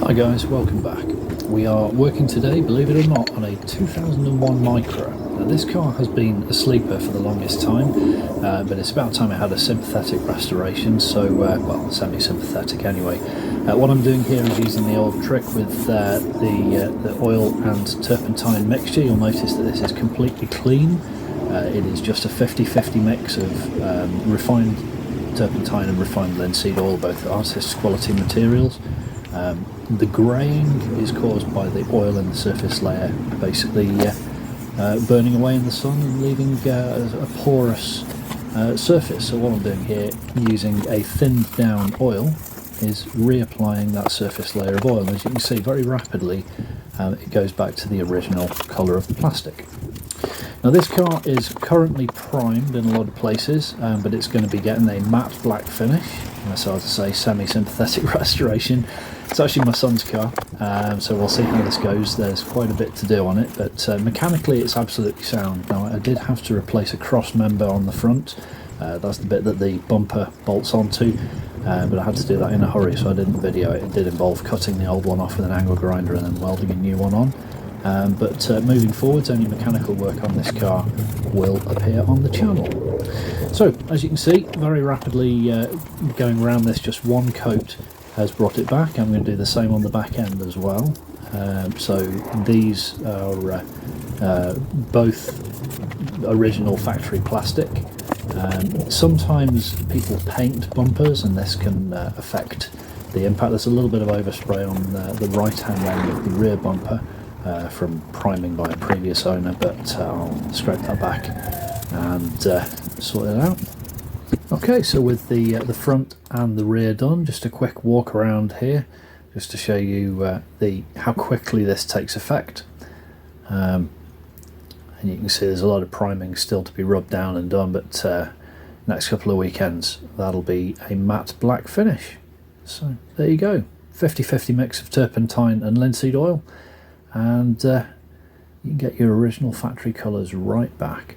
Hi guys, welcome back. We are working today, believe it or not, on a 2001 Micra. Now this car has been a sleeper for the longest time, but it's about time it had a sympathetic restoration, so, well, semi-sympathetic anyway. What I'm doing here is using the old trick with the oil and turpentine mixture. You'll notice that this is completely clean. It is just a 50-50 mix of refined turpentine and refined linseed oil, both artist's quality materials. The greying is caused by the oil in the surface layer basically burning away in the sun and leaving a porous surface. So what I'm doing here, using a thinned down oil, is reapplying that surface layer of oil. As you can see, very rapidly it goes back to the original colour of the plastic. Now this car is currently primed in a lot of places, but it's going to be getting a matte black finish. So as I say, semi-sympathetic restoration. It's actually my son's car, so we'll see how this goes. There's quite a bit to do on it, but mechanically it's absolutely sound. Now I did have to replace a cross member on the front. That's the bit that the bumper bolts onto, but I had to do that in a hurry, so I didn't video it. It did involve cutting the old one off with an angle grinder and then welding a new one on. But moving forwards, any mechanical work on this car will appear on the channel. So, as you can see, very rapidly going around this, just one coat has brought it back. I'm going to do the same on the back end as well. So these are both original factory plastic. Sometimes people paint bumpers and this can affect the impact. There's a little bit of overspray on the right hand end of the rear bumper from priming by a previous owner, but I'll scrape that back and sort it out. Okay, so with the front and the rear done, just a quick walk around here just to show you how quickly this takes effect. And you can see there's a lot of priming still to be rubbed down and done, but next couple of weekends that'll be a matte black finish. So there you go, 50-50 mix of turpentine and linseed oil, and you can get your original factory colours right back.